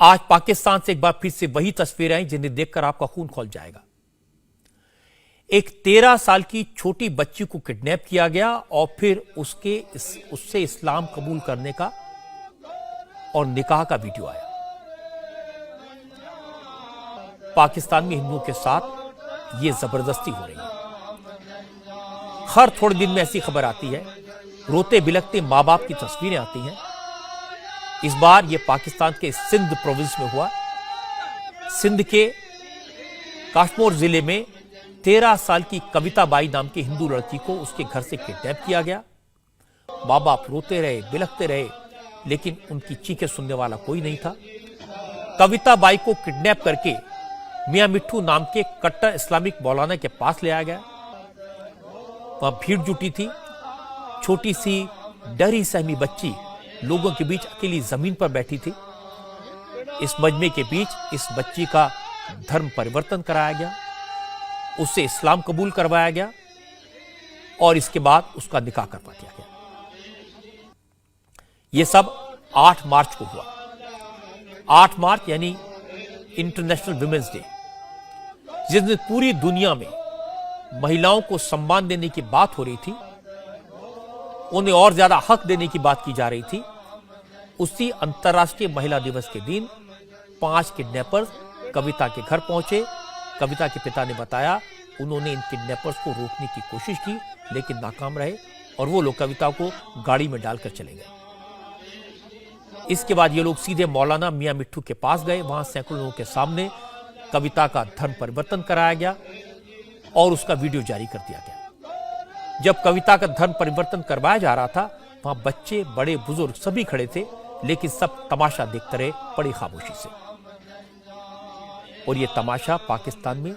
आज पाकिस्तान से एक बार फिर से वही तस्वीरें आई जिन्हें देखकर आपका खून खौल जाएगा। एक 13 साल की छोटी बच्ची को किडनैप किया गया और फिर उससे इस्लाम कबूल करने का और निकाह का वीडियो आया। पाकिस्तान में हिंदुओं के साथ यह जबरदस्ती हो रही है। हर थोड़े दिन में ऐसी खबर आती है, रोते बिलखते मां बाप की तस्वीरें आती हैं। इस बार यह पाकिस्तान के सिंध प्रोविंस में हुआ। सिंध के काश्मीर जिले में 13 साल की कविता बाई नाम की हिंदू लड़की को उसके घर से किडनैप किया गया। मां बाप रोते रहे, बिलखते रहे, लेकिन उनकी चीखें सुनने वाला कोई नहीं था। कविता बाई को किडनैप करके मियां मिट्ठू नाम के कट्टर इस्लामिक मौलाना के पास ले आया गया। वहां भीड़ जुटी थी। छोटी सी डरी सहमी बच्ची लोगों के बीच अकेली जमीन पर बैठी थी। इस मजमे के बीच इस बच्ची का धर्म परिवर्तन कराया गया, उससे इस्लाम कबूल करवाया गया और इसके बाद उसका निकाह करवा दिया गया। यह सब 8 मार्च को हुआ। 8 मार्च यानी इंटरनेशनल वुमेन्स डे, जिस दिन पूरी दुनिया में महिलाओं को सम्मान देने की बात हो रही थी, उन्हें और ज्यादा हक देने की बात की जा रही थी। उसी अंतर्राष्ट्रीय महिला दिवस के दिन 5 किडनैपर्स कविता के घर पहुंचे। कविता के पिता ने बताया उन्होंने इन किडनैपर्स को रोकने की कोशिश की, लेकिन नाकाम रहे और वो लोग कविता को गाड़ी में डालकर चले गए। इसके बाद ये लोग सीधे मौलाना मियां मिट्ठू के पास गए। वहां सैकड़ों लोगों के सामने कविता का धर्म परिवर्तन कराया गया और उसका वीडियो जारी कर दिया गया। जब कविता का धर्म परिवर्तन करवाया जा रहा था, वहां बच्चे, बड़े, बुजुर्ग सभी खड़े थे, लेकिन सब तमाशा देखते रहे बड़ी खामोशी से। और यह तमाशा पाकिस्तान में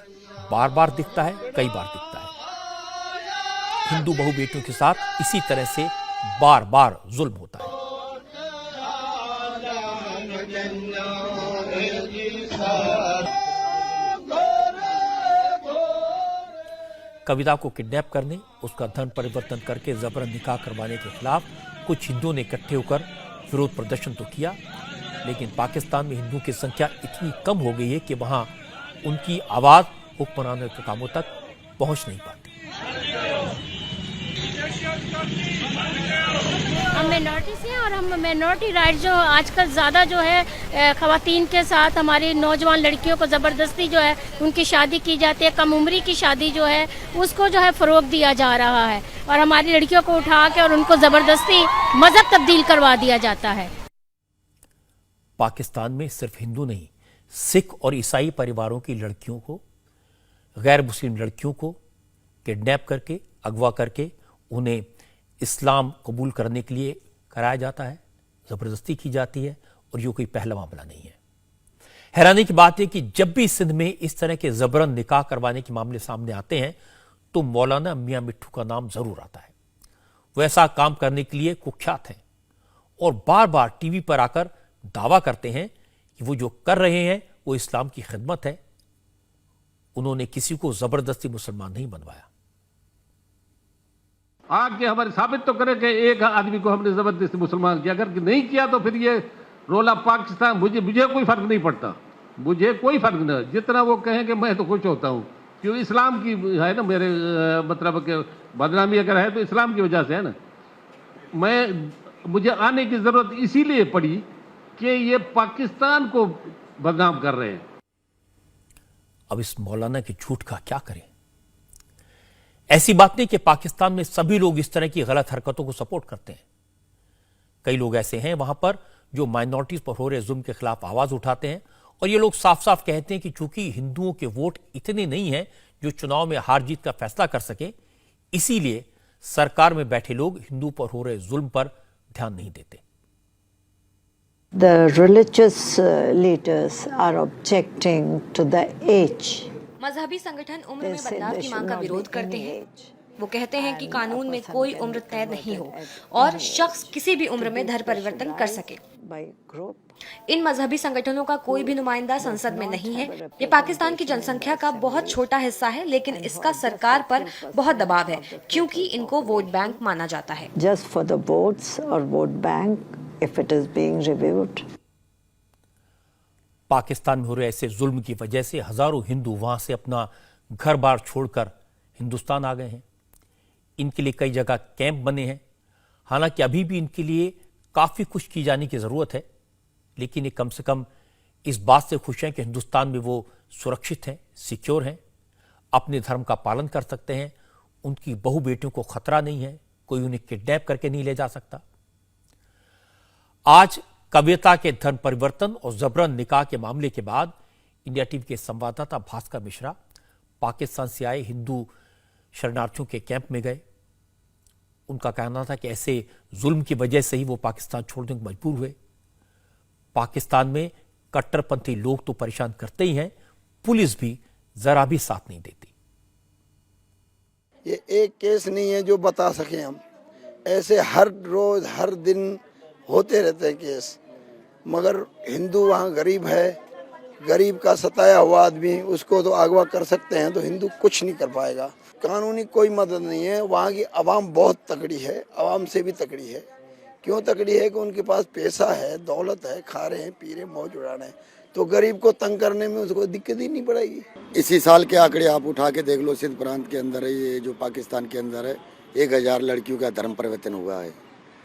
बार बार दिखता है, कई बार दिखता है। हिंदू बहु बेटियों के साथ इसी तरह से बार बार जुल्म होता है। कविता को किडनैप करने, उसका धर्म परिवर्तन करके जबरन निकाह करवाने के खिलाफ कुछ हिंदुओं ने इकट्ठे होकर विरोध प्रदर्शन तो किया, लेकिन पाकिस्तान में हिंदुओं की संख्या इतनी कम हो गई है कि वहां उनकी आवाज हुक्मरानों के कामों तक पहुंच नहीं पाती। हम मिनॉरिटी से हैं और हम मिनॉरिटी राइट जो आजकल ज़्यादा जो है ख़वातीन के साथ हमारी नौजवान लड़कियों को ज़बरदस्ती जो है उनकी शादी की जाती है। कम उम्री की शादी जो है उसको जो है फ़रोग़ दिया जा रहा है और हमारी लड़कियों को उठा के और उनको ज़बरदस्ती मज़हब तब्दील करवा दिया जाता है। पाकिस्तान में सिर्फ हिंदू नहीं, सिख और ईसाई परिवारों की लड़कियों को, गैर मुस्लिम लड़कियों को किडनैप करके, अगवा करके उन्हें इस्लाम कबूल करने के लिए कराया जाता है, जबरदस्ती की जाती है और ये कोई पहला मामला नहीं है। हैरानी की बात है कि जब भी सिंध में इस तरह के जबरन निकाह करवाने के मामले सामने आते हैं तो मौलाना मियां मिट्ठू का नाम जरूर आता है। वो ऐसा काम करने के लिए कुख्यात हैं और बार बार टीवी पर आकर दावा करते हैं कि वो जो कर रहे हैं वो इस्लाम की खिदमत है। उन्होंने किसी को जबरदस्ती मुसलमान नहीं बनवाया। आगे हमारे साबित तो करें कि एक आदमी को हमने जबरदस्ती मुसलमान किया। अगर नहीं किया तो फिर ये रोला पाकिस्तान, मुझे कोई फर्क नहीं पड़ता, मुझे कोई फर्क नहीं। जितना वो कहें कि मैं तो खुश होता हूँ, क्यों इस्लाम की है ना, मेरे मतलब के बदनामी अगर है तो इस्लाम की वजह से है ना। मुझे आने की जरूरत इसीलिए पड़ी कि ये पाकिस्तान को बदनाम कर रहे हैं। अब इस मौलाना के झूठ का क्या करें? ऐसी बात नहीं कि पाकिस्तान में सभी लोग इस तरह की गलत हरकतों को सपोर्ट करते हैं। कई लोग ऐसे हैं वहां पर जो माइनॉरिटीज पर हो रहे जुल्म के खिलाफ आवाज उठाते हैं और ये लोग साफ साफ कहते हैं कि चूंकि हिंदुओं के वोट इतने नहीं हैं जो चुनाव में हार जीत का फैसला कर सके, इसीलिए सरकार में बैठे लोग हिंदू पर हो रहे जुल्म पर ध्यान नहीं देते। The religious leaders are objecting to the age. मजहबी संगठन उम्र में बदलाव की मांग का विरोध करते हैं। वो कहते हैं कि कानून में कोई उम्र तय नहीं हो और शख्स किसी भी उम्र में धर्म परिवर्तन कर सके। इन मजहबी संगठनों का कोई भी नुमाइंदा संसद में नहीं है। ये पाकिस्तान की जनसंख्या का बहुत छोटा हिस्सा है, लेकिन इसका सरकार पर बहुत दबाव है क्योंकि इनको वोट बैंक माना जाता है। Just for the votes or vote bank, if it is being reviewed. Pakistan में हो रहे ऐसे जुल्म की वजह से हजारों हिंदू वहां से अपना घर बार छोड़कर हिंदुस्तान आ गए हैं। इनके लिए कई जगह कैंप बने हैं। हालांकि अभी भी इनके लिए काफी कुछ की जाने की जरूरत है, लेकिन ये कम से कम इस बात से खुश हैं कि हिंदुस्तान में वो सुरक्षित हैं, सिक्योर हैं, अपने धर्म का पालन कर सकते हैं, उनकी बहू बेटियों को खतरा नहीं है, कोई उन्हें किडनैप करके नहीं ले जा सकता। आज कविता के धर्म परिवर्तन और जबरन निकाह के मामले के बाद इंडिया टीवी के संवाददाता भास्कर मिश्रा पाकिस्तान से आए हिंदू शरणार्थियों के कैंप में गए। उनका कहना था कि ऐसे जुल्म की वजह से ही वो पाकिस्तान छोड़ने को मजबूर हुए। पाकिस्तान में कट्टरपंथी लोग तो परेशान करते ही हैं, पुलिस भी जरा भी साथ नहीं देती। ये एक केस नहीं है जो बता सके हम, ऐसे हर रोज हर दिन होते रहते हैं केस। मगर हिंदू वहाँ गरीब है, गरीब का सताया हुआ आदमी उसको तो अगवा कर सकते हैं, तो हिंदू कुछ नहीं कर पाएगा। कानूनी कोई मदद नहीं है। वहाँ की आवाम बहुत तकड़ी है, आवाम से भी तकड़ी है। क्यों तकड़ी है कि उनके पास पैसा है, दौलत है, खा रहे हैं, पी रहे हैं, मौज उड़ा रहे हैं, तो गरीब को तंग करने में उसको दिक्कत ही नहीं पड़ेगी। इसी साल के आंकड़े आप उठा के देख लो, सिंध प्रांत के अंदर है, ये जो पाकिस्तान के अंदर है, 1000 लड़कियों का धर्म परिवर्तन हुआ है।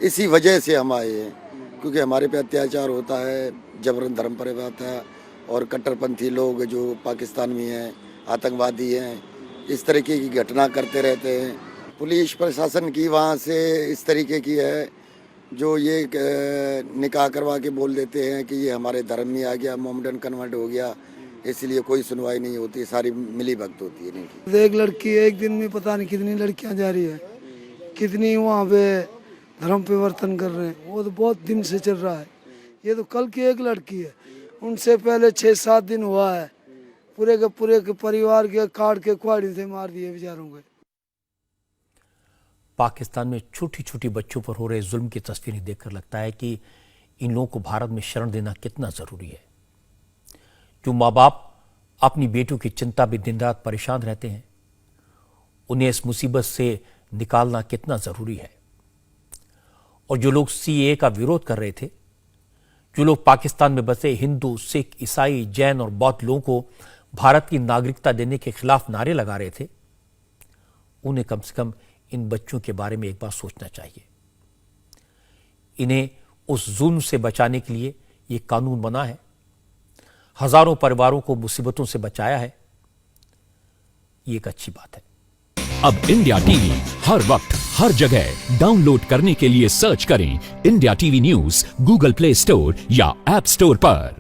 इसी वजह से हम आए हैं, क्योंकि हमारे पे अत्याचार होता है, जबरन धर्म परिवर्तन और कट्टरपंथी लोग जो पाकिस्तान में हैं, आतंकवादी हैं, इस तरीके की घटना करते रहते हैं। पुलिस प्रशासन की वहाँ से इस तरीके की है जो ये निकाह करवा के बोल देते हैं कि ये हमारे धर्म में आ गया, मोहम्मडन कन्वर्ट हो गया, इसलिए कोई सुनवाई नहीं होती, सारी मिली भगत होती है इनकी। एक लड़की एक दिन में पता नहीं कितनी लड़कियां जा रही है, कितनी वहाँ पे धर्म परिवर्तन कर रहे हैं, वो तो बहुत दिन से चल रहा है। ये तो कल की एक लड़की है, उनसे पहले 6-7 दिन हुआ है, पूरे के परिवार के काट के कुआड़ी से मार दिए बेचारों को। पाकिस्तान में छोटी छोटी बच्चों पर हो रहे जुल्म की तस्वीरें देखकर लगता है कि इन लोगों को भारत में शरण देना कितना जरूरी है। जो माँ बाप अपनी बेटियों की चिंता में दिन रात परेशान रहते हैं, उन्हें इस मुसीबत से निकालना कितना जरूरी है। और जो लोग सीएए का विरोध कर रहे थे, जो लोग पाकिस्तान में बसे हिंदू, सिख, ईसाई, जैन और बौद्ध लोगों को भारत की नागरिकता देने के खिलाफ नारे लगा रहे थे, उन्हें कम से कम इन बच्चों के बारे में एक बार सोचना चाहिए। इन्हें उस जुल्म से बचाने के लिए ये कानून बना है, हजारों परिवारों को मुसीबतों से बचाया है, ये एक अच्छी बात है। अब इंडिया टीवी हर वक्त हर जगह डाउनलोड करने के लिए सर्च करें India TV news Google play store या ऐप स्टोर पर।